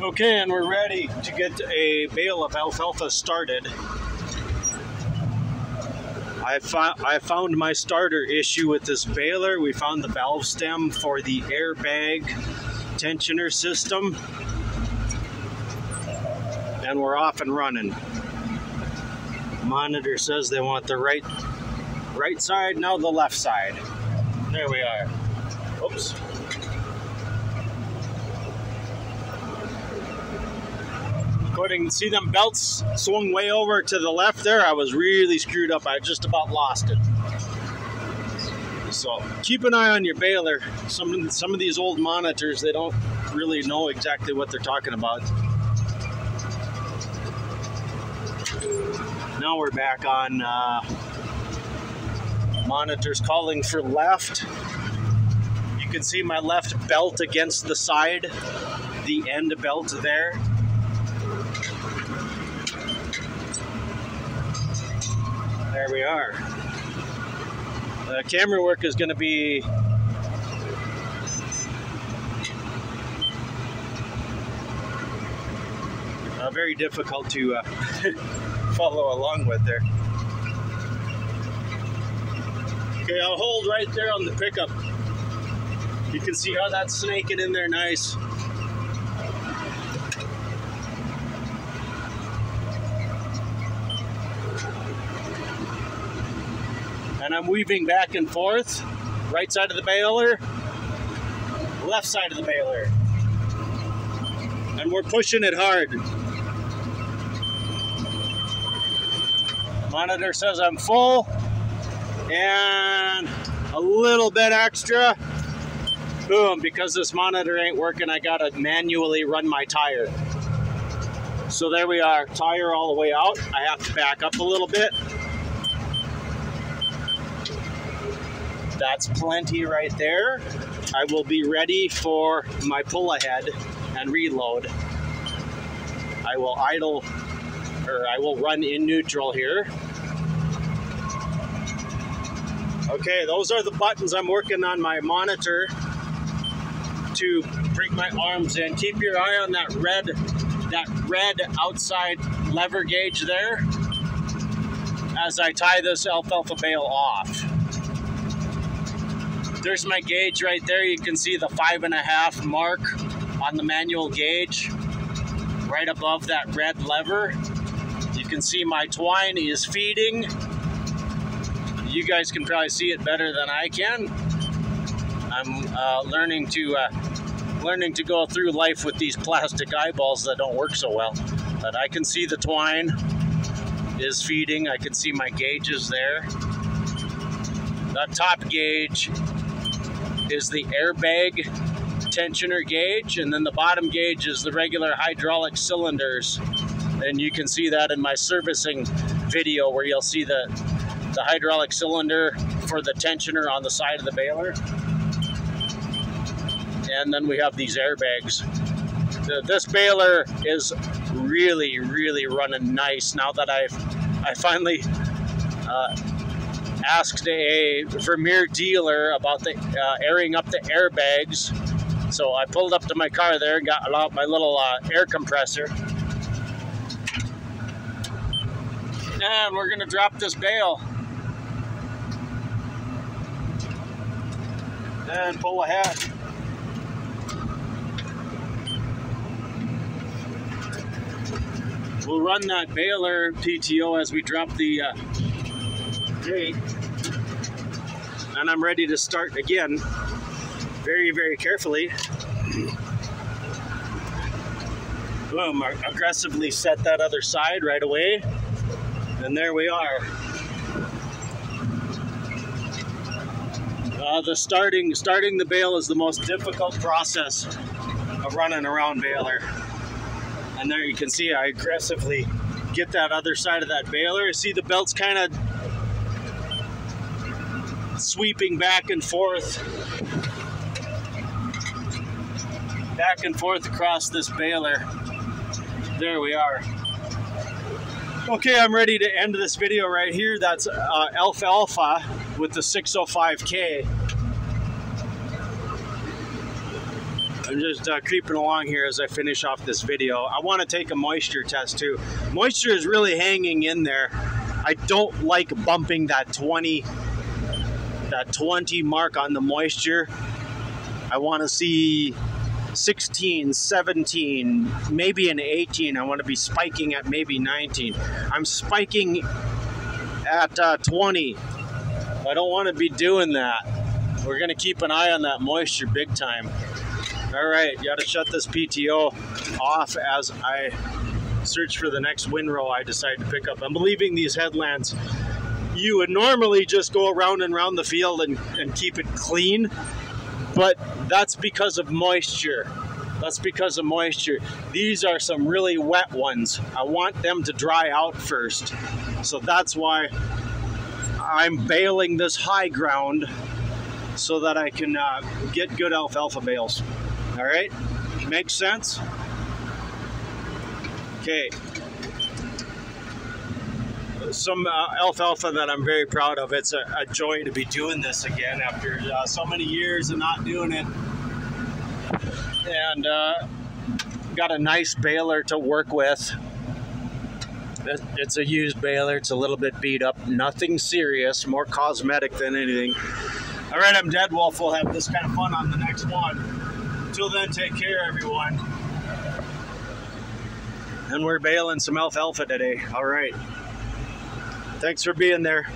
Okay, and we're ready to get a bale of alfalfa started. I found my starter issue with this baler. We found the valve stem for the airbag tensioner system, and we're off and running. Monitor says they want the right side, now the left side. There we are. Oops. See them belts swung way over to the left there? I was really screwed up. I just about lost it. So keep an eye on your baler. Some of these old monitors, they don't really know exactly what they're talking about. Now we're back on monitors calling for left. You can see my left belt against the side, the end belt there. There we are. The camera work is going to be very difficult to follow along with there. Okay, I'll hold right there on the pickup. You can see how that's snaking in there nice. And I'm weaving back and forth, right side of the baler, left side of the baler. And we're pushing it hard. Monitor says I'm full, and a little bit extra. Boom, because this monitor ain't working, I gotta manually run my tire. So there we are, tire all the way out. I have to back up a little bit. That's plenty right there. I will be ready for my pull ahead and reload. I will idle, or I will run in neutral here. Okay, those are the buttons I'm working on my monitor to bring my arms in. Keep your eye on that red outside lever gauge there as I tie this alfalfa bale off. There's my gauge right there. You can see the 5.5 mark on the manual gauge right above that red lever. You can see my twine is feeding. You guys can probably see it better than I can. I'm learning to go through life with these plastic eyeballs that don't work so well. But I can see the twine is feeding. I can see my gauges there. The top gauge is the airbag tensioner gauge, and then the bottom gauge is the regular hydraulic cylinders. And you can see that in my servicing video where you'll see the hydraulic cylinder for the tensioner on the side of the baler. And then we have these airbags. This baler is really, really running nice now that I finally asked a Vermeer dealer about the airing up the airbags. So I pulled up to my car there and got out my little air compressor. And we're gonna drop this bale. And pull ahead. We'll run that baler PTO as we drop the gate, and I'm ready to start again very, very carefully. Boom, aggressively set that other side right away, and there we are. The starting the bale is the most difficult process of running around baler. And there you can see I aggressively get that other side of that baler. See the belt's kind of sweeping back and forth across this baler. There we are. Okay, I'm ready to end this video right here. That's Alfalfa with the 605K. I'm just creeping along here as I finish off this video. I want to take a moisture test too. Moisture is really hanging in there. I don't like bumping that 20 mark on the moisture. I want to see 16, 17, maybe an 18. I want to be spiking at maybe 19. I'm spiking at 20. I don't want to be doing that. We're going to keep an eye on that moisture big time. All right, got to shut this PTO off as I search for the next windrow I decide to pick up. I'm leaving these headlands. You would normally just go around and around the field and keep it clean, but that's because of moisture. That's because of moisture. These are some really wet ones. I want them to dry out first. So that's why I'm baling this high ground so that I can get good alfalfa bales. All right, makes sense? Okay. Some alfalfa that I'm very proud of. It's a joy to be doing this again after so many years of not doing it. And got a nice baler to work with. It's a used baler. It's a little bit beat up. Nothing serious. More cosmetic than anything. All right, I'm Dead Wolf. We'll have this kind of fun on the next one. Until then, take care, everyone. And we're baling some alfalfa today. All right. Thanks for being there.